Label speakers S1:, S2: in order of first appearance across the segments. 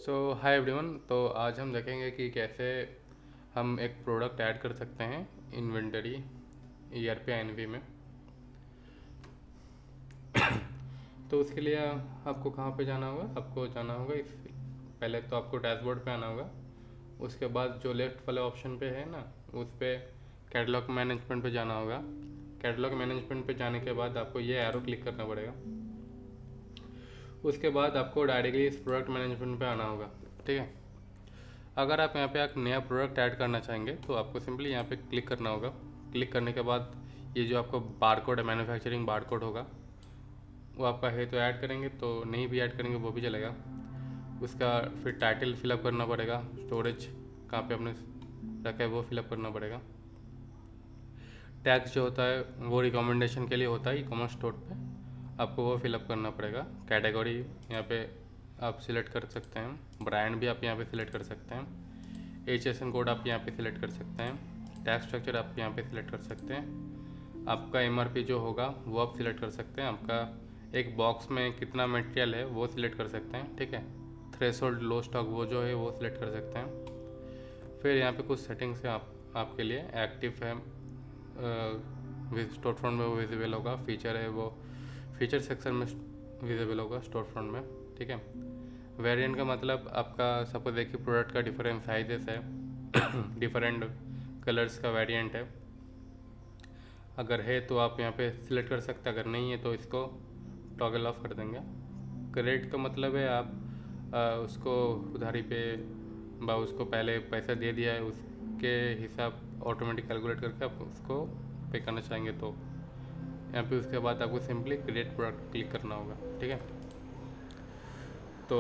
S1: सो hi everyone. तो आज हम देखेंगे कि कैसे हम एक प्रोडक्ट ऐड कर सकते हैं इन्वेंटरी ERP INV में। तो उसके लिए आपको कहाँ पे जाना होगा? आपको जाना होगा पहले तो आपको डैशबोर्ड पे आना होगा। उसके बाद जो लेफ्ट वाले ऑप्शन पे है ना, उस पर कैटलॉग मैनेजमेंट पे जाना होगा। कैटलॉग मैनेजमेंट पे जाने के बाद आपको ये एरो क्लिक करना पड़ेगा। उसके बाद आपको डायरेक्टली इस प्रोडक्ट मैनेजमेंट पे आना होगा। ठीक है। अगर आप यहाँ पे एक नया प्रोडक्ट ऐड करना चाहेंगे तो आपको सिंपली यहाँ पे क्लिक करना होगा। क्लिक करने के बाद ये जो आपको बारकोड है, मैन्युफैक्चरिंग बारकोड होगा, वो आपका है तो ऐड करेंगे, तो नहीं भी ऐड करेंगे वो भी चलेगा। उसका फिर टाइटल फिलअप करना पड़ेगा, स्टोरेज कहाँ पे आपने रखा है वो फिलअप करना पड़ेगा। टैक्स जो होता है वो रिकमेंडेशन के लिए होता है ई-कॉमर्स स्टोर पे, आपको वो फिलअप करना पड़ेगा। कैटेगरी यहाँ पे आप सिलेक्ट कर सकते हैं, ब्रांड भी आप यहाँ पे सिलेक्ट कर सकते हैं, HSN कोड आप यहाँ पे सिलेक्ट कर सकते हैं, टैक्स स्ट्रक्चर आप यहाँ पे सिलेक्ट कर सकते हैं, आपका MRP जो होगा वो आप सिलेक्ट कर सकते हैं, आपका एक बॉक्स में कितना मटेरियल है वो सिलेक्ट कर सकते हैं। ठीक है। थ्रेशोल्ड लो स्टॉक वो जो है वो सिलेक्ट कर सकते हैं। फिर यहाँ पे कुछ सेटिंग्स है आपके लिए। एक्टिव है स्टोर फ्रंट में वो विजिबल होगा, फीचर है वो फीचर सेक्शन में विजिबल होगा स्टोर फ्रंट में। ठीक है। वेरिएंट का मतलब आपका सपोज देखिए प्रोडक्ट का डिफरेंट साइजेस है, डिफरेंट कलर्स का वेरिएंट है। अगर है तो आप यहाँ पे सिलेक्ट कर सकते हैं, अगर नहीं है तो इसको टॉगल ऑफ कर देंगे। क्रेडिट का मतलब है आप उसको उधारी पे उसको पहले पैसा दे दिया है उसके हिसाब ऑटोमेटिक कैलकुलेट करके आप उसको पे करना चाहेंगे तो यहाँ पे उसके बाद आपको सिंपली क्रिएट प्रोडक्ट क्लिक करना होगा। ठीक है। तो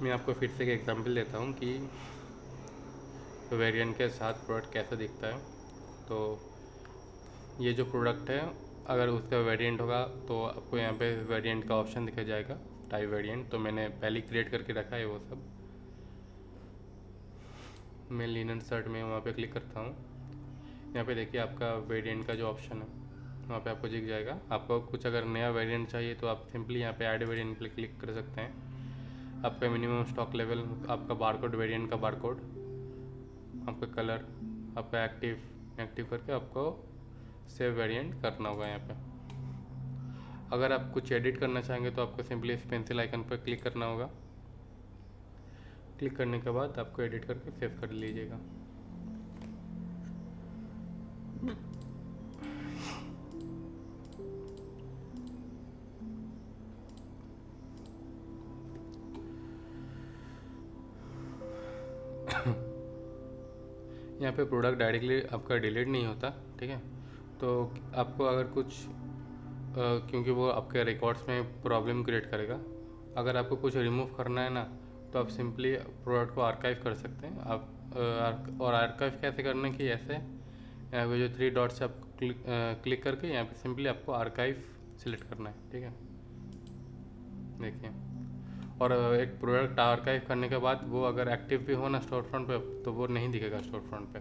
S1: मैं आपको फिर से एक एग्जांपल देता हूँ कि वेरिएंट के साथ प्रोडक्ट कैसा दिखता है। तो ये जो प्रोडक्ट है अगर उसका वेरिएंट होगा तो आपको यहाँ पे वेरिएंट का ऑप्शन दिखा जाएगा, टाइप वेरिएंट। तो मैंने पहले क्रिएट करके रखा है वो सब। मैं लिनन शर्ट में वहाँ पे क्लिक करता हूँ। यहाँ पे देखिए आपका वेरिएंट का जो ऑप्शन है वहाँ पे आपको दिख जाएगा। आपको कुछ अगर नया वेरिएंट चाहिए तो आप सिंपली यहाँ पे ऐड वेरिएंट पे क्लिक कर सकते हैं। आपका मिनिमम स्टॉक लेवल, आपका बारकोड, वेरिएंट का बारकोड, आपका कलर, आपका एक्टिव करके आपको सेव वेरिएंट करना होगा यहाँ पे। अगर आप कुछ एडिट करना चाहेंगे तो आपको सिंपली इस पेंसिल आइकन पर क्लिक करना होगा। क्लिक करने के बाद आपको एडिट करके सेव कर लीजिएगा। यहाँ पे प्रोडक्ट डायरेक्टली आपका डिलीट नहीं होता। ठीक है। तो आपको अगर कुछ क्योंकि वो आपके रिकॉर्ड्स में प्रॉब्लम क्रिएट करेगा, अगर आपको कुछ रिमूव करना है ना तो आप सिंपली प्रोडक्ट को आर्काइव कर सकते हैं। आप और आर्काइव कैसे करने की, ऐसे यहाँ पे जो 3 डॉट्स आप क्लिक करके यहाँ पे सिंपली आपको आर्काइव सिलेक्ट करना है। ठीक है। देखिए, और एक प्रोडक्ट आर्काइव करने के बाद वो अगर एक्टिव भी हो ना स्टोर फ्रंट पे तो वो नहीं दिखेगा स्टोर फ्रंट पे।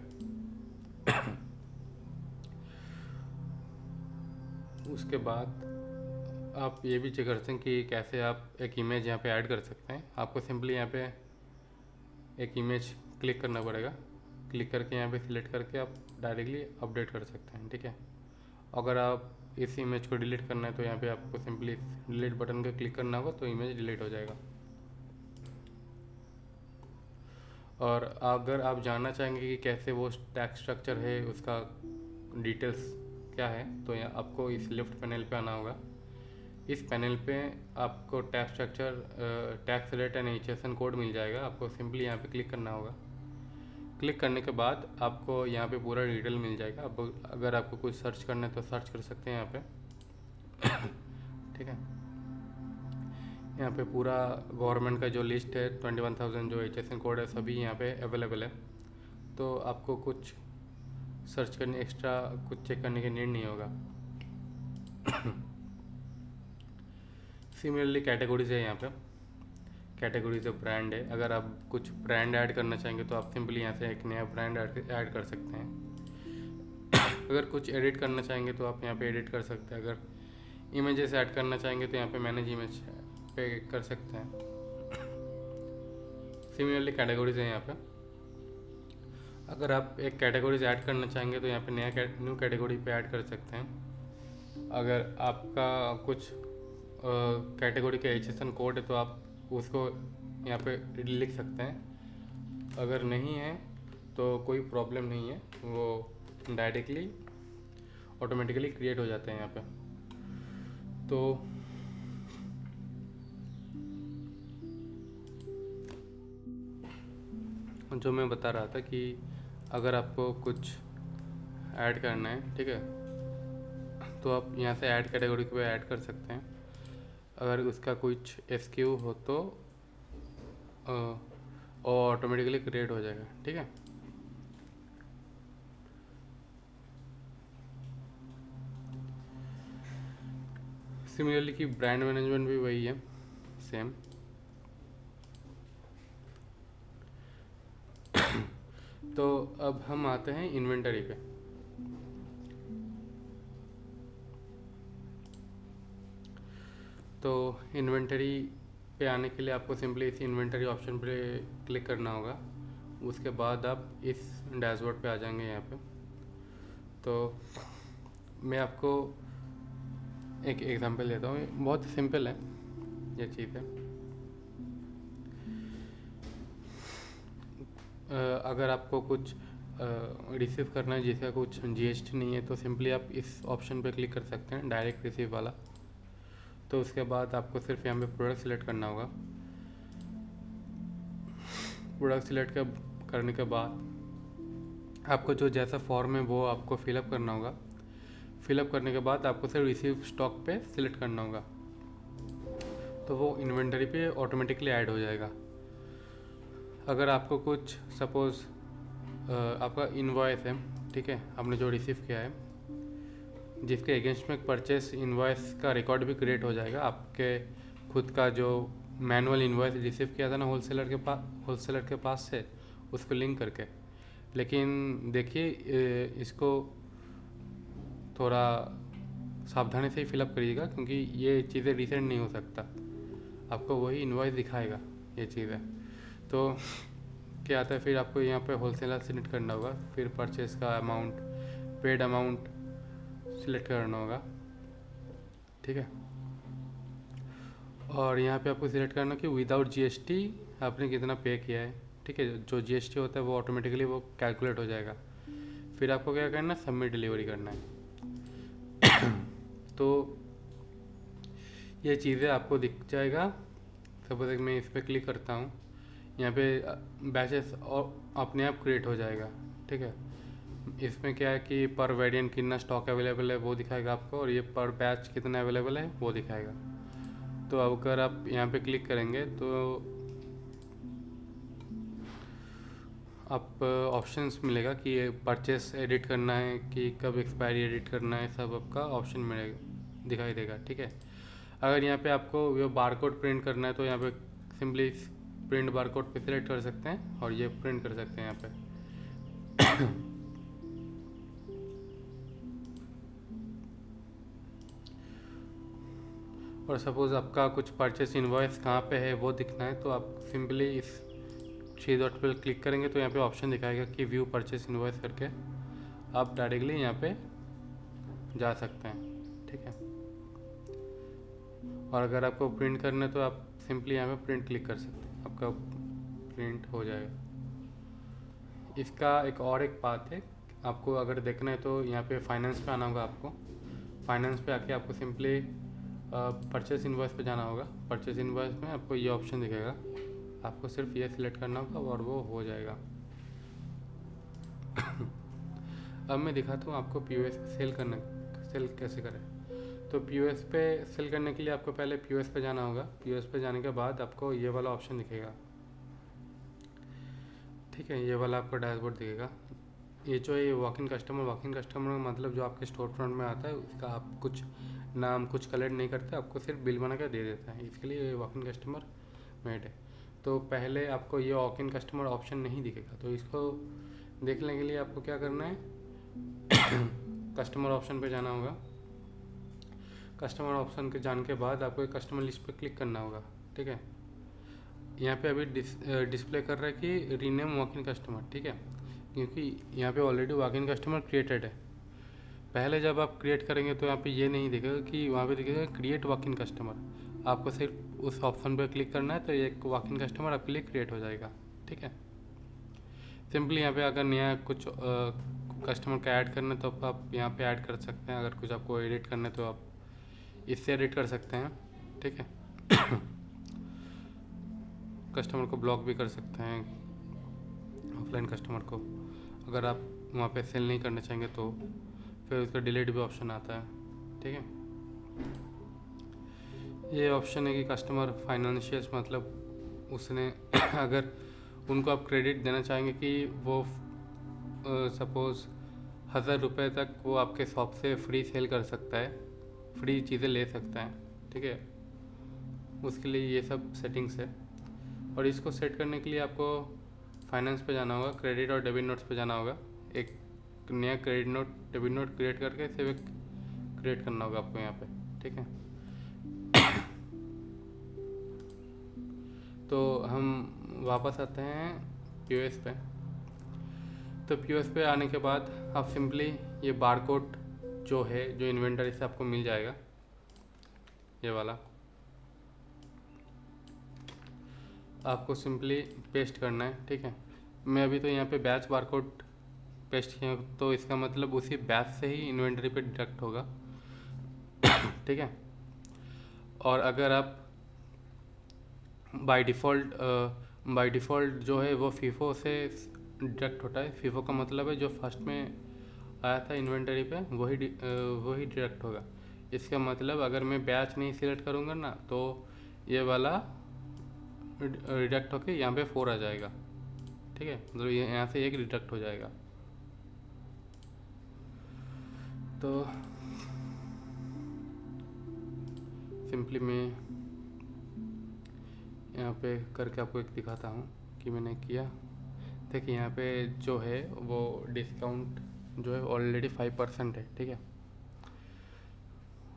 S1: उसके बाद आप ये भी चेक कर सकते हैं कि कैसे आप एक इमेज यहाँ पे ऐड कर सकते हैं। आपको सिंपली यहाँ पे एक इमेज क्लिक करना पड़ेगा। क्लिक करके यहाँ पे सिलेक्ट करके आप डायरेक्टली अपडेट कर सकते हैं। ठीक है। अगर आप इस इमेज को डिलीट करना है तो यहाँ पे आपको सिंपली डिलीट बटन पे क्लिक करना होगा तो इमेज डिलीट हो जाएगा। और अगर आप जानना चाहेंगे कि कैसे वो टैक्स स्ट्रक्चर है उसका डिटेल्स क्या है तो यहाँ आपको इस लेफ्ट पैनल पे आना होगा। इस पैनल पे आपको tax structure, tax rate and HSN code मिल जाएगा। आपको सिंपली यहाँ पे क्लिक करना होगा। क्लिक करने के बाद आपको यहाँ पे पूरा डिटेल मिल जाएगा। आप अगर आपको कुछ सर्च करना है तो सर्च कर सकते हैं यहाँ पे। ठीक है। यहाँ पे पूरा गवर्नमेंट का जो लिस्ट है 21,000 जो HSN कोड है सभी यहाँ पे अवेलेबल है। तो आपको कुछ सर्च करने, एक्स्ट्रा कुछ चेक करने की नीड नहीं होगा। सिमिलरली कैटेगरीज है यहाँ पे। कैटेगरीज ऑफ ब्रांड है। अगर आप कुछ ब्रांड ऐड करना चाहेंगे तो आप सिंपली यहाँ से एक नया ब्रांड ऐड कर सकते हैं। अगर कुछ एडिट करना चाहेंगे तो आप यहाँ पे एडिट कर सकते हैं। अगर इमेजेस ऐड करना चाहेंगे तो यहाँ पे मैनेज इमेज पे कर सकते हैं। सिमिलरली कैटेगरीज है यहाँ पे। अगर आप एक कैटेगरीज ऐड करना चाहेंगे तो यहाँ पे न्यू कैटेगरी पे ऐड कर सकते हैं। अगर आपका कुछ कैटेगरी का HSN कोड है तो आप उसको यहाँ पे लिख सकते हैं। अगर नहीं है तो कोई प्रॉब्लम नहीं है, वो डायरेक्टली ऑटोमेटिकली क्रिएट हो जाते हैं यहाँ पे। तो जो मैं बता रहा था कि अगर आपको कुछ ऐड करना है, ठीक है, तो आप यहाँ से ऐड कैटेगरी पे ऐड कर सकते हैं। अगर उसका कुछ SKU हो तो ऑटोमेटिकली क्रिएट हो जाएगा, ठीक है। सिमिलरली कि ब्रांड मैनेजमेंट भी वही है, सेम। तो अब हम आते हैं इन्वेंटरी पे। तो इन्वेंटरी पे आने के लिए आपको सिंपली इस इन्वेंटरी ऑप्शन पे क्लिक करना होगा। उसके बाद आप इस डैशबोर्ड पे आ जाएंगे यहाँ पे। तो मैं आपको एक एग्जांपल देता हूँ, बहुत सिंपल है ये चीज़ है। अगर आपको कुछ रिसीव करना है जिसका कुछ GST नहीं है तो सिंपली आप इस ऑप्शन पे क्लिक कर सकते हैं, डायरेक्ट रिसीव वाला। तो उसके बाद आपको सिर्फ यहाँ पे प्रोडक्ट सिलेक्ट करना होगा। प्रोडक्ट सिलेक्ट करने के बाद आपको जो जैसा फॉर्म है वो आपको फिलअप करना होगा। फिलअप करने के बाद आपको सिर्फ रिसीव स्टॉक पे सिलेक्ट करना होगा, तो वो इन्वेंटरी पे ऑटोमेटिकली ऐड हो जाएगा। अगर आपको कुछ सपोज़ आपका इनवॉइस है, ठीक है, आपने जो रिसीव किया है, जिसके अगेंस्ट में परचेस इनवॉइस का रिकॉर्ड भी क्रिएट हो जाएगा। आपके खुद का जो मैनुअल इनवॉइस रिसीव किया था ना होलसेलर के पास से, उसको लिंक करके। लेकिन देखिए इसको थोड़ा सावधानी से ही फिलअप करिएगा, क्योंकि ये चीज़ें रिसेंट नहीं हो सकता, आपको वही इनवॉइस दिखाएगा ये चीज़ है। तो क्या आता है, फिर आपको यहाँ पे होलसेलर सिलेक्ट करना होगा, फिर परचेस का अमाउंट, पेड अमाउंट सिलेक्ट करना होगा, ठीक है। और यहाँ पे आपको सिलेक्ट करना कि विदाउट GST आपने कितना पे किया है, ठीक है। जो GST होता है वो ऑटोमेटिकली वो कैलकुलेट हो जाएगा। फिर आपको क्या करना है, सबमिट डिलीवरी करना है। तो ये चीज़ें आपको दिख जाएगा। सपोज मैं इस पर क्लिक करता हूँ, यहाँ पे बैचेस और अपने आप क्रिएट हो जाएगा, ठीक है। इसमें क्या है कि पर वेरिएंट कितना स्टॉक अवेलेबल है वो दिखाएगा आपको, और ये पर बैच कितना अवेलेबल है वो दिखाएगा। तो अगर आप यहाँ पे क्लिक करेंगे तो आप ऑप्शंस मिलेगा कि परचेस एडिट करना है कि कब एक्सपायरी एडिट करना है, सब आपका ऑप्शन मिलेगा, दिखाई देगा, ठीक है। अगर यहाँ पे आपको वो बारकोड प्रिंट करना है तो यहाँ पे सिंपली प्रिंट बारकोड पे सिलेक्ट कर सकते हैं और ये प्रिंट कर सकते हैं यहाँ पे। और सपोज़ आपका कुछ परचेस इनवॉइस कहाँ पे है वो दिखना है तो आप सिंपली इस 3 डॉट पर क्लिक करेंगे तो यहाँ पे ऑप्शन दिखाएगा कि व्यू परचेस इनवॉइस करके आप डायरेक्टली यहाँ पे जा सकते हैं, ठीक है। और अगर आपको प्रिंट करना है तो आप सिंपली यहाँ पे प्रिंट क्लिक कर सकते हैं, आपका प्रिंट हो जाएगा। इसका एक बात है, आपको अगर देखना है तो यहाँ पे फाइनेंस पे आना होगा। आपको फाइनेंस पे आके आपको सिंपली परचेस इनवॉइस पे जाना होगा। परचेस इनवॉइस में आपको ये ऑप्शन दिखेगा, आपको सिर्फ ये सिलेक्ट करना होगा और वो हो जाएगा। अब मैं दिखाता हूँ आपको POS पे सेल कैसे करें। तो POS पे सेल करने के लिए आपको पहले POS पे जाना होगा। POS पे जाने के बाद आपको ये वाला ऑप्शन दिखेगा, ठीक है, ये वाला आपको डैशबोर्ड दिखेगा। ये जो है वॉक इन कस्टमर मतलब जो आपके स्टोर फ्रंट में आता है उसका आप कुछ नाम कुछ कलेक्ट नहीं करते, आपको सिर्फ बिल बना कर दे देता है, इसके लिए वॉक इन कस्टमर मेड है। तो पहले आपको ये वॉक इन कस्टमर ऑप्शन नहीं दिखेगा, तो इसको देखने के लिए आपको क्या करना है, कस्टमर ऑप्शन पे जाना होगा। कस्टमर ऑप्शन के जाने के बाद आपको एक कस्टमर लिस्ट पे क्लिक करना होगा, ठीक है। यहाँ पे अभी डिस्प्ले कर रहा है कि रीनेम वॉक इन कस्टमर, ठीक है, क्योंकि यहाँ पे already walk in customer created है। पहले जब आप क्रिएट करेंगे तो यहाँ पे ये नहीं दिखेगा कि वहाँ पे दिखेगा क्रिएट वॉक इन कस्टमर। आपको सिर्फ उस ऑप्शन पर क्लिक करना है तो एक वॉक इन कस्टमर आपके लिए क्रिएट हो जाएगा, ठीक है। सिंपली यहाँ पे अगर नया कुछ कस्टमर का ऐड करना है तो आप यहाँ पे ऐड कर सकते हैं। अगर कुछ आपको एडिट करना है तो आप इससे एडिट कर सकते हैं, ठीक है। कस्टमर को ब्लॉक भी कर सकते हैं, ऑफलाइन कस्टमर को। अगर आप वहाँ पे सेल नहीं करना चाहेंगे तो फिर उसका डिलीट भी ऑप्शन आता है, ठीक है। ये ऑप्शन है कि कस्टमर फाइनेंशियल्स, मतलब उसने अगर उनको आप क्रेडिट देना चाहेंगे कि वो सपोज़ 1000 रुपये तक वो आपके शॉप से फ्री सेल कर सकता है, फ्री चीज़ें ले सकता है, ठीक है। उसके लिए ये सब सेटिंग्स है। और इसको सेट करने के लिए आपको फाइनेंस पे जाना होगा, क्रेडिट और डेबिट नोट्स पे जाना होगा। एक नया credit note debit note create करके सिर्फ क्रिएट करना होगा आपको यहाँ पे, ठीक है। तो हम वापस आते हैं पीओएस पे। तो पीओएस पे आने के बाद आप सिंपली ये बारकोड जो है, जो इन्वेंटरी से आपको मिल जाएगा, ये वाला आपको सिंपली पेस्ट करना है, ठीक है। मैं अभी तो यहाँ पे बैच बारकोड पेस्ट किया तो इसका मतलब उसी बैच से ही इन्वेंटरी पे डिडक्ट होगा, ठीक है। और अगर आप बाय डिफ़ॉल्ट जो है वो फीफो से डिडक्ट होता है। फीफो का मतलब है जो फर्स्ट में आया था इन्वेंटरी पे वही डिडक्ट होगा। इसका मतलब अगर मैं बैच नहीं सिलेक्ट करूँगा ना तो ये वाला रिडक्ट होके यहाँ पे 4 आ जाएगा, ठीक है। मतलब यहाँ से एक रिडक्ट हो जाएगा। तो सिंपली मैं यहाँ पे करके आपको एक दिखाता हूँ कि मैंने किया। देखिए यहाँ पे जो है वो डिस्काउंट जो है ऑलरेडी 5% है, ठीक है।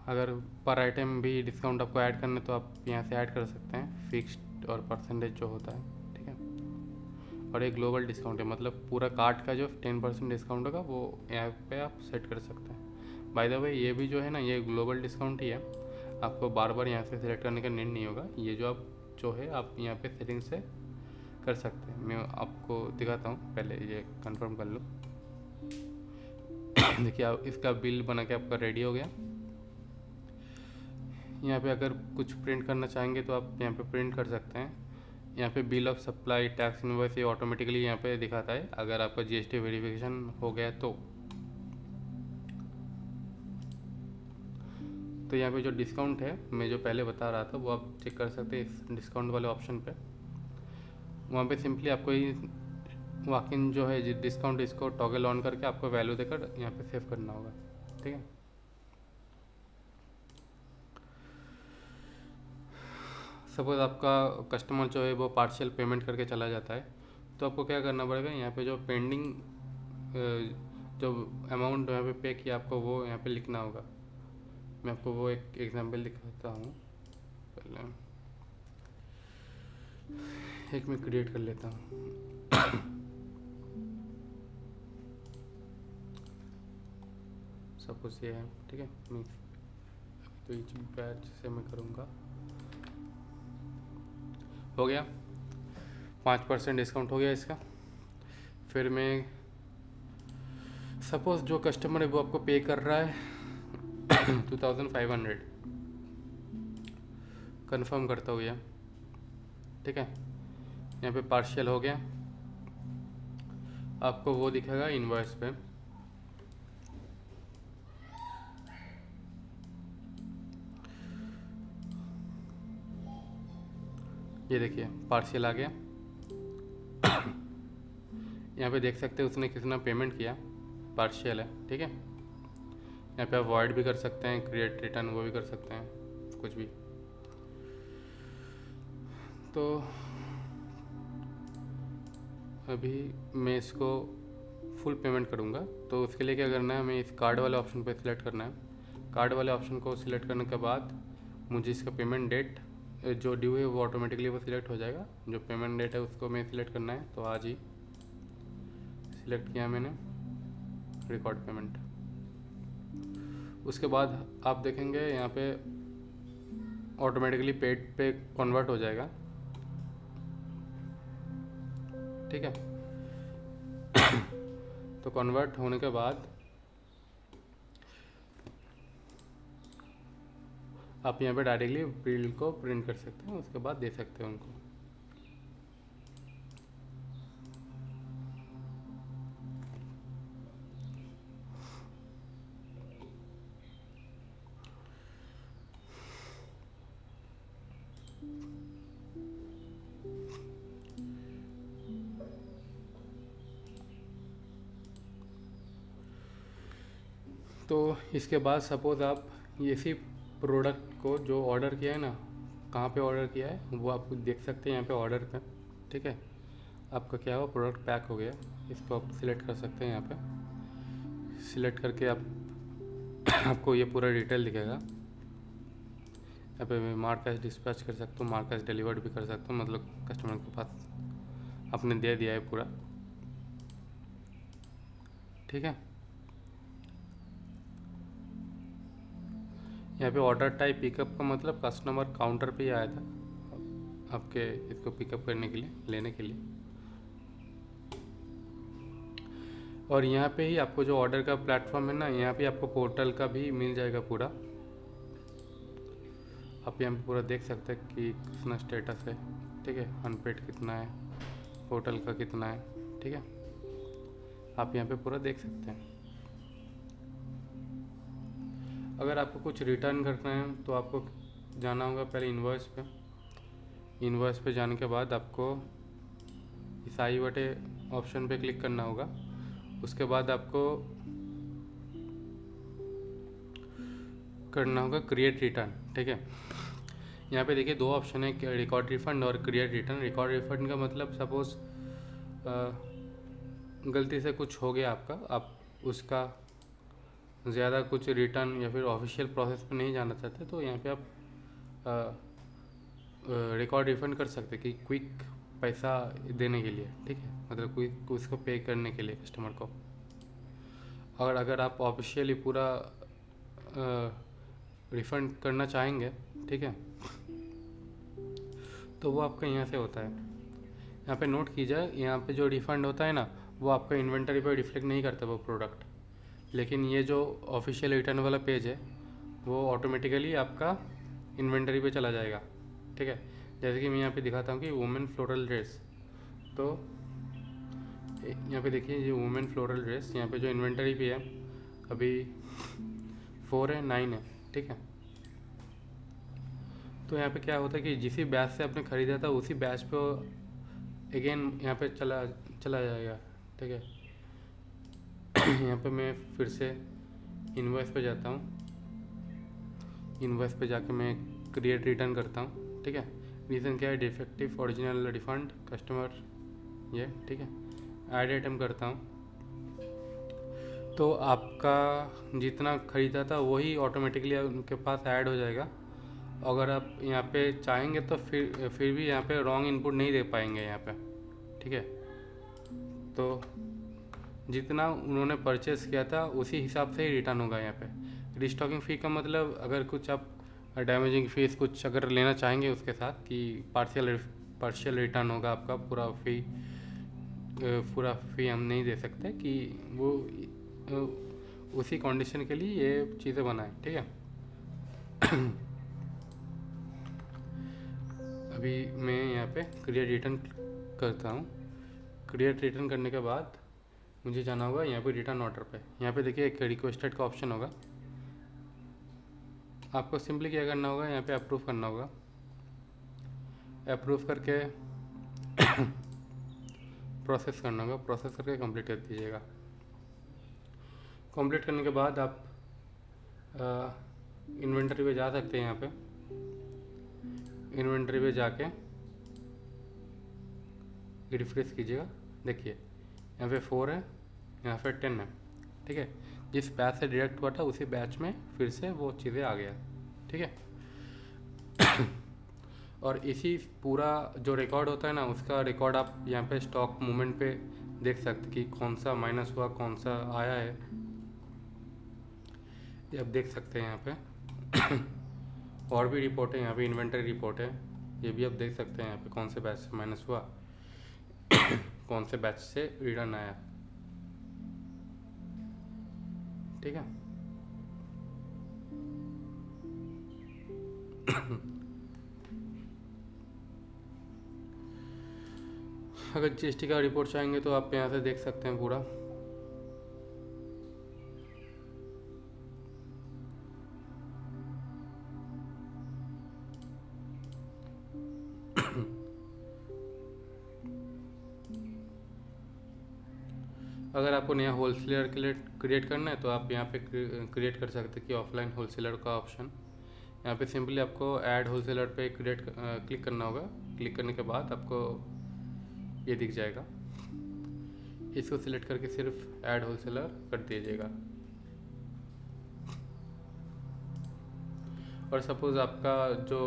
S1: अगर पर आइटम भी डिस्काउंट आपको ऐड करना है तो आप यहाँ से ऐड कर सकते हैं, फिक्स्ड और परसेंटेज जो होता है, ठीक है। और एक ग्लोबल डिस्काउंट है, मतलब पूरा कार्ट का जो 10% डिस्काउंट होगा वो यहाँ पे आप सेट कर सकते हैं। बाय द वे ये भी जो है ना, ये ग्लोबल डिस्काउंट ही है, आपको बार बार यहाँ से सिलेक्ट करने का नीड नहीं होगा। ये जो है आप यहाँ पे सेटिंग से कर सकते हैं। मैं आपको दिखाता हूँ, पहले ये कंफर्म कर लो। देखिए आप इसका बिल बना के आपका रेडी हो गया। यहाँ पे अगर कुछ प्रिंट करना चाहेंगे तो आप यहाँ पे प्रिंट कर सकते हैं। यहाँ पे bill of supply, tax invoice ये ऑटोमेटिकली यहाँ पे दिखाता है अगर आपका जीएसटी वेरिफिकेशन हो गया तो यहाँ पे जो डिस्काउंट है मैं जो पहले बता रहा था वो आप चेक कर सकते हैं इस डिस्काउंट वाले ऑप्शन पे। वहाँ पे सिंपली आपको ही वॉक इन जो है डिस्काउंट, इसको टॉगल ऑन करके आपको वैल्यू देकर यहाँ पे सेव करना होगा, ठीक है। सपोज़ आपका कस्टमर जो है वो पार्शियल पेमेंट करके चला जाता है तो आपको क्या करना पड़ेगा, यहाँ पे जो पेंडिंग जो अमाउंट यहाँ पे पे किया आपको वो यहाँ पे लिखना होगा। मैं आपको वो एक एग्जांपल दिखाता हूँ। पहले एक मैं क्रिएट कर लेता हूँ। सपोज ये है, ठीक है। मैं तो इच बैच से मैं करूँगा, हो गया 5% डिस्काउंट हो गया इसका। फिर मैं सपोज़ जो कस्टमर है वो आपको पे कर रहा है 2500, कंफर्म करता हूँ ये, ठीक है। यहाँ पे पार्शियल हो गया, आपको वो दिखेगा इनवॉइस पे। ये देखिए पार्शियल आ गया। यहाँ पे देख सकते हैं उसने कितना पेमेंट किया, पार्शियल है, ठीक है। यहाँ पे आप वॉइड भी कर सकते हैं, क्रिएट रिटर्न वो भी कर सकते हैं, कुछ भी। तो अभी मैं इसको फुल पेमेंट करूँगा तो उसके लिए क्या करना है, हमें इस कार्ड वाले ऑप्शन पे सिलेक्ट करना है। कार्ड वाले ऑप्शन को सिलेक्ट करने के बाद मुझे इसका पेमेंट डेट जो ड्यू है वो ऑटोमेटिकली वो सिलेक्ट हो जाएगा। जो पेमेंट डेट है उसको मैं सिलेक्ट करना है, तो आज ही सिलेक्ट किया मैंने रिकॉर्ड पेमेंट। उसके बाद आप देखेंगे यहाँ पे ऑटोमेटिकली पेड पे कन्वर्ट हो जाएगा, ठीक है। तो कन्वर्ट होने के बाद आप यहाँ पे डायरेक्टली बिल को प्रिंट कर सकते हैं, उसके बाद दे सकते हैं उनको। तो इसके बाद सपोज़ आप इसी प्रोडक्ट को जो ऑर्डर किया है ना, कहाँ पे ऑर्डर किया है वो आप देख सकते हैं यहाँ पे ऑर्डर पे, ठीक है। आपका क्या हुआ, प्रोडक्ट पैक हो गया। इसको आप सिलेक्ट कर सकते हैं यहाँ पे। सिलेक्ट करके आप आपको ये पूरा डिटेल दिखेगा। यहाँ पे मार्क एज डिस्पैच कर सकते हो, मार्क एज डिलीवर्ड भी कर सकते हो, मतलब कस्टमर के पास आपने दे दिया है पूरा, ठीक है। यहाँ पे ऑर्डर टाइप पिकअप का मतलब कस्टमर काउंटर पे ही आया था आपके इसको पिकअप करने के लिए, लेने के लिए। और यहाँ पे ही आपको जो ऑर्डर का प्लेटफॉर्म है ना, यहाँ पे आपको पोर्टल का भी मिल जाएगा पूरा। आप यहाँ पे पूरा देख सकते हैं कि कितना स्टेटस है, ठीक है, अनपेड कितना है, पोर्टल का कितना है, ठीक है। आप यहाँ पे पूरा देख सकते हैं। अगर आपको कुछ रिटर्न करना है तो आपको जाना होगा पहले इनवॉइस पे। इनवॉइस पे जाने के बाद आपको इस आई बटे ऑप्शन पे क्लिक करना होगा। उसके बाद आपको करना होगा क्रिएट रिटर्न, ठीक है। यहाँ पे देखिए दो ऑप्शन है, रिकॉर्ड रिफंड और क्रिएट रिटर्न। रिकॉर्ड रिफंड का मतलब सपोज गलती से कुछ हो गया आपका, आप उसका ज़्यादा कुछ रिटर्न या फिर ऑफिशियल प्रोसेस पे नहीं जाना चाहते, तो यहाँ पे आप रिकॉर्ड रिफंड कर सकते कि क्विक पैसा देने के लिए, ठीक है, मतलब क्विक उसको पे करने के लिए कस्टमर को। और अगर आप ऑफिशियली पूरा रिफ़ंड करना चाहेंगे, ठीक है, तो वो आपका यहाँ से होता है। यहाँ पे नोट कीजिए, यहाँ पे जो रिफ़ंड होता है ना, वो आपका इन्वेंटरी पे रिफ्लेक्ट नहीं करता वो प्रोडक्ट, लेकिन ये जो ऑफिशियल रिटर्न वाला पेज है वो ऑटोमेटिकली आपका इन्वेंटरी पे चला जाएगा, ठीक है। जैसे कि मैं यहाँ पे दिखाता हूँ कि वुमेन फ्लोरल ड्रेस, तो यहाँ पे देखिए ये वुमेन फ्लोरल ड्रेस, यहाँ पे जो इन्वेंटरी पे है अभी 4 है 9 है, ठीक है। तो यहाँ पे क्या होता है कि जिस बैच से आपने ख़रीदा था उसी बैच पे अगेन यहाँ पे चला जाएगा, ठीक है। यहाँ पे मैं फिर से इनवॉइस पे जाता हूँ। इनवॉइस पे जाके मैं क्रिएट रिटर्न करता हूँ, ठीक है। रीज़न क्या है, डिफेक्टिव ओरिजिनल रिफंड कस्टमर ये, ठीक है। ऐड आइटम करता हूँ, तो आपका जितना ख़रीदा था वही ऑटोमेटिकली उनके पास ऐड हो जाएगा। अगर आप यहाँ पे चाहेंगे तो फिर भी यहाँ पे रॉन्ग इनपुट नहीं दे पाएंगे यहाँ पे, ठीक है। तो जितना उन्होंने परचेस किया था उसी हिसाब से ही रिटर्न होगा यहाँ पे। रिस्टॉकिंग फ़ी का मतलब अगर कुछ आप डैमेजिंग फीस कुछ अगर लेना चाहेंगे उसके साथ कि पार्शियल रिटर्न होगा आपका, पूरा फ़ी हम नहीं दे सकते कि वो उसी कंडीशन के लिए ये चीज़ें बनाएं, ठीक है। अभी मैं यहाँ पे क्रिएट रिटर्न करता हूँ। क्रिएट रिटर्न करने के बाद मुझे जाना होगा यहाँ पे रिटर्न ऑर्डर पे। यहाँ पे देखिए एक रिक्वेस्टेड का ऑप्शन होगा, आपको सिंपली क्या करना होगा, यहाँ पे अप्रूव करना होगा। अप्रूव करके प्रोसेस करना होगा, प्रोसेस करके कंप्लीट कर दीजिएगा। कंप्लीट करने के बाद आप इन्वेंटरी पे जा सकते हैं। यहाँ पे इन्वेंटरी पे जाके रिफ्रेश कीजिएगा, देखिए यहाँ पे 4 है, यहाँ पे 10 है, ठीक है। जिस बैच से डिडक्ट हुआ था उसी बैच में फिर से वो चीज़ें आ गया, ठीक है। और इसी पूरा जो रिकॉर्ड होता है ना, उसका रिकॉर्ड आप यहाँ पे स्टॉक मूवमेंट पे देख सकते कि कौन सा माइनस हुआ, कौन सा आया है, ये आप देख सकते हैं यहाँ पे। और भी रिपोर्ट है यहाँ पे, इन्वेंटरी रिपोर्ट है, ये भी आप देख सकते हैं यहाँ पे कौन से बैच से माइनस हुआ, कौन से बैच से रिटर्न आया, ठीक है। अगर जीएसटी का रिपोर्ट चाहेंगे तो आप यहाँ से देख सकते हैं पूरा। अगर आपको नया होलसेलर क्रिएट करना है तो आप यहाँ पे क्रिएट कर सकते हैं कि ऑफलाइन होलसेलर का ऑप्शन। यहाँ पे सिंपली आपको ऐड होलसेलर पे क्लिक करना होगा। क्लिक करने के बाद आपको ये दिख जाएगा, इसको सिलेक्ट करके सिर्फ ऐड होलसेलर कर दीजिएगा। और सपोज़ आपका जो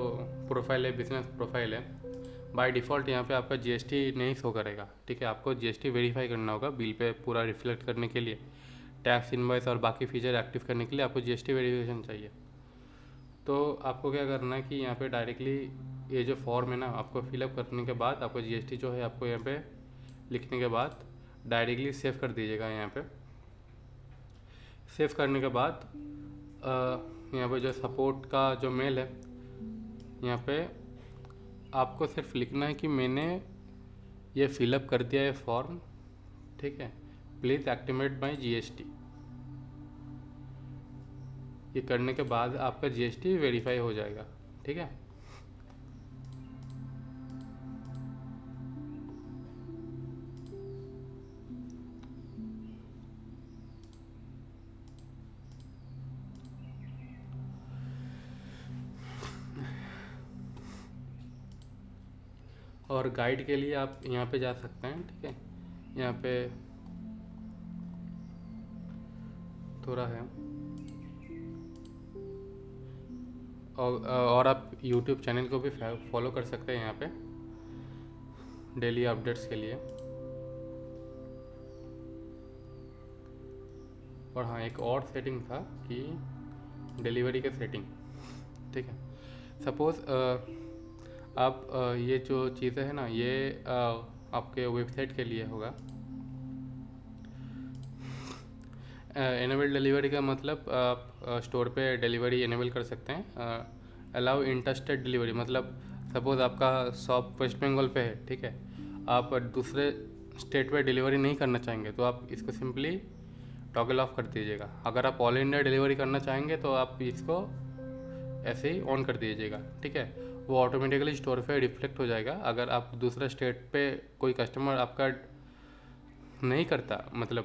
S1: प्रोफाइल है, बिजनेस प्रोफाइल है, बाय डिफ़ॉल्ट यहाँ पे आपका जीएसटी नहीं शो करेगा, ठीक है। आपको जीएसटी वेरीफाई करना होगा बिल पे पूरा रिफ्लेक्ट करने के लिए। टैक्स इनवॉइस और बाकी फीचर एक्टिव करने के लिए आपको जीएसटी वेरिफिकेशन चाहिए। तो आपको क्या करना है कि यहाँ पे डायरेक्टली ये जो फॉर्म है ना, आपको फिलअप करने के बाद आपको जीएसटी जो है आपको यहाँ पे लिखने के बाद डायरेक्टली सेव कर दीजिएगा। यहाँ पे सेव करने के बाद यहाँ पे जो सपोर्ट का जो मेल है, यहाँ पे आपको सिर्फ लिखना है कि मैंने ये फिलअप कर दिया है फॉर्म, ठीक है, प्लीज़ एक्टिवेट माई जीएसटी। ये करने के बाद आपका जीएसटी वेरीफाई हो जाएगा, ठीक है। और गाइड के लिए आप यहाँ पे जा सकते हैं, ठीक है। यहाँ पे थोड़ा है और आप YouTube चैनल को भी फॉलो कर सकते हैं यहाँ पे डेली अपडेट्स के लिए। और हाँ, एक और सेटिंग था कि डिलीवरी का सेटिंग, ठीक है। सपोज़ आप ये जो चीज़ें है ना, ये आपके वेबसाइट के लिए होगा। एनेबल डिलीवरी का मतलब आप स्टोर पे डिलीवरी एनेबल कर सकते हैं। अलाउ इंटरस्टेट डिलीवरी मतलब सपोज़ आपका शॉप वेस्ट बंगाल पे है, ठीक है, आप दूसरे स्टेट पे डिलीवरी नहीं करना चाहेंगे तो आप इसको सिंपली टॉगल ऑफ कर दीजिएगा। अगर आप ऑल इंडिया डिलीवरी करना चाहेंगे तो आप इसको ऐसे ही ऑन कर दीजिएगा, ठीक है। वो ऑटोमेटिकली स्टोर पे रिफ्लेक्ट हो जाएगा। अगर आप दूसरा स्टेट पे कोई कस्टमर आपका नहीं करता, मतलब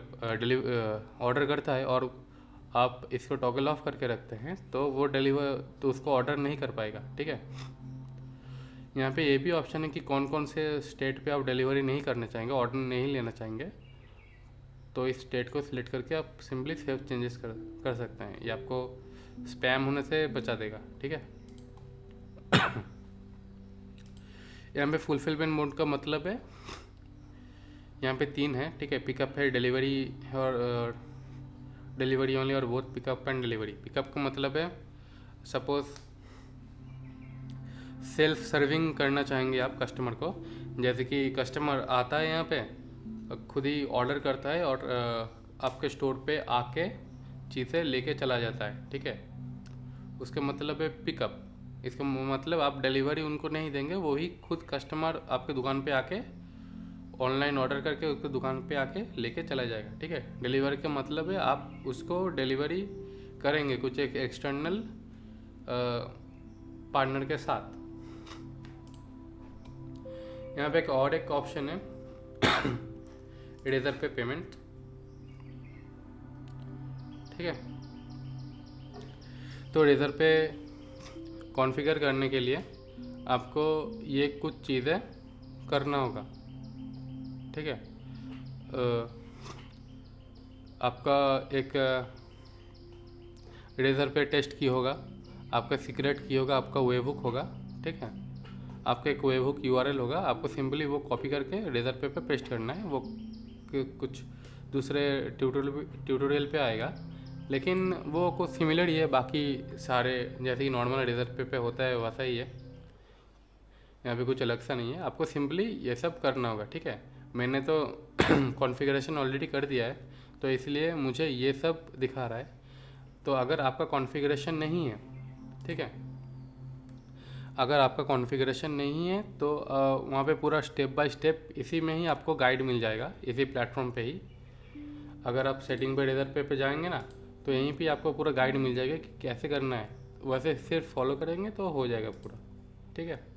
S1: ऑर्डर करता है और आप इसको टॉगल ऑफ करके रखते हैं तो वो तो उसको ऑर्डर नहीं कर पाएगा, ठीक है। यहाँ पे ये भी ऑप्शन है कि कौन कौन से स्टेट पे आप डिलीवरी नहीं करना चाहेंगे, ऑर्डर नहीं लेना चाहेंगे, तो इस स्टेट को सिलेक्ट करके आप सिंपली सेव चेंजेस कर सकते हैं। ये आपको स्पैम होने से बचा देगा, ठीक है। यहाँ पे फुलफिलमेंट मोड का मतलब है, यहाँ पे 3 है, ठीक है। पिकअप है, डिलीवरी है और डिलीवरी ओनली और both pickup and delivery. Pickup का मतलब है सपोज सेल्फ सर्विंग करना चाहेंगे आप कस्टमर को, जैसे कि कस्टमर आता है यहाँ पे खुद ही ऑर्डर करता है और आपके स्टोर पे आके चीज़ें लेके चला जाता है, ठीक है। उसका मतलब है पिकअप। इसका मतलब आप डिलीवरी उनको नहीं देंगे, वो ही खुद कस्टमर आपके दुकान पे आके ऑनलाइन ऑर्डर करके उसको दुकान पे आके लेके चला जाएगा, ठीक है। डिलीवरी का मतलब है आप उसको डिलीवरी करेंगे कुछ एक एक्सटर्नल पार्टनर के साथ। यहाँ पे एक ऑप्शन है इरेजर पे पेमेंट, ठीक है। तो इरेजर पे कॉन्फ़िगर करने के लिए आपको ये कुछ चीज़ें करना होगा, ठीक है। आपका एक इरेज़र पे टेस्ट की होगा, आपका सीक्रेट की होगा, आपका वेबहुक होगा, ठीक है। आपका एक वेबहुक यूआरएल होगा, आपको सिंपली वो कॉपी करके इरेज़र पे पेस्ट करना है। वो कुछ दूसरे ट्यूटोरियल पे आएगा, लेकिन वो कुछ सिमिलर ही है बाकी सारे, जैसे कि नॉर्मल इरेज़र पे होता है वैसा ही है। यहाँ पे कुछ अलग सा नहीं है, आपको सिंपली ये सब करना होगा, ठीक है। मैंने तो कॉन्फ़िगरेशन ऑलरेडी कर दिया है, तो इसलिए मुझे ये सब दिखा रहा है। तो अगर आपका कॉन्फ़िगरेशन नहीं है, ठीक है, अगर आपका कॉन्फ़िगरेशन नहीं है तो वहाँ पे पूरा स्टेप बाय स्टेप इसी में ही आपको गाइड मिल जाएगा, इसी प्लेटफॉर्म पे ही। अगर आप सेटिंग पे इरेज़र पे जाएंगे ना, तो यहीं पे आपको पूरा गाइड मिल जाएगा कि कैसे करना है। वैसे सिर्फ फॉलो करेंगे तो हो जाएगा पूरा, ठीक है।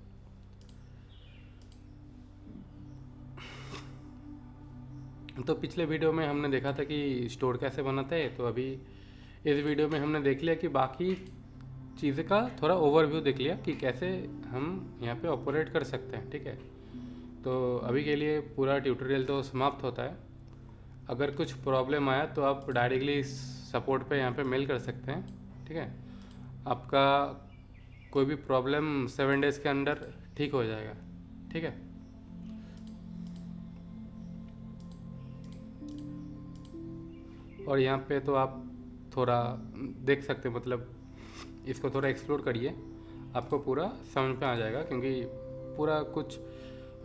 S1: तो पिछले वीडियो में हमने देखा था कि स्टोर कैसे बनाते हैं, तो अभी इस वीडियो में हमने देख लिया कि बाकी चीज़ें का थोड़ा ओवरव्यू देख लिया कि कैसे हम यहाँ पे ऑपरेट कर सकते हैं, ठीक है। तो अभी के लिए पूरा ट्यूटोरियल तो समाप्त होता है। अगर कुछ प्रॉब्लम आया तो आप डायरेक्टली सपोर्ट पे यहाँ पे मेल कर सकते हैं, ठीक है। आपका कोई भी प्रॉब्लम 7 डेज़ के अंदर ठीक हो जाएगा, ठीक है। और यहाँ पे तो आप थोड़ा देख सकते हैं, मतलब इसको थोड़ा एक्सप्लोर करिए, आपको पूरा समझ में आ जाएगा, क्योंकि पूरा कुछ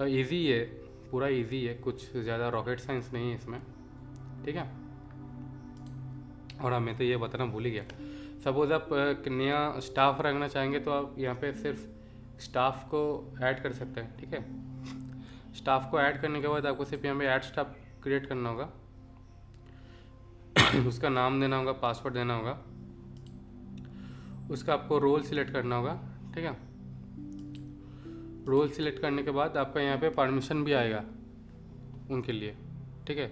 S1: इजी है, पूरा इजी है, कुछ ज़्यादा रॉकेट साइंस नहीं है इसमें, ठीक है। और हाँ, मैं तो ये बताना भूल ही गया, सपोज़ आप एक नया स्टाफ रखना चाहेंगे तो आप यहाँ पे सिर्फ स्टाफ को ऐड कर सकते हैं, ठीक है। स्टाफ को ऐड करने के बाद आपको सिर्फ यहाँ पे ऐड स्टाफ क्रिएट करना होगा, उसका नाम देना होगा, पासवर्ड देना होगा, उसका आपको रोल सिलेक्ट करना होगा, ठीक है। रोल सिलेक्ट करने के बाद आपका यहाँ पे परमिशन भी आएगा उनके लिए, ठीक है।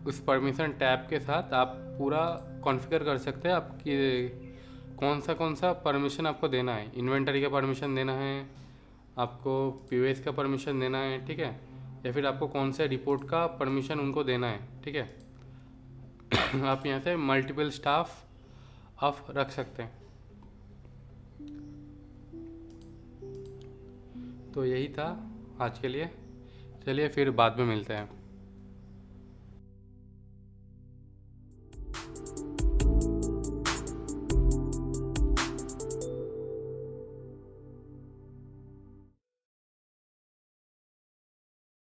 S1: उस परमिशन टैब के साथ आप पूरा कॉन्फ़िगर कर सकते हैं आपकी कौन सा परमिशन आपको देना है। इन्वेंटरी का परमिशन देना है, आपको पीओएस का परमिशन देना है, ठीक है, या फिर आपको कौन से रिपोर्ट का परमिशन उनको देना है, ठीक है। आप यहाँ से मल्टीपल स्टाफ आप रख सकते हैं। तो यही था आज के लिए, चलिए फिर बाद में मिलते हैं।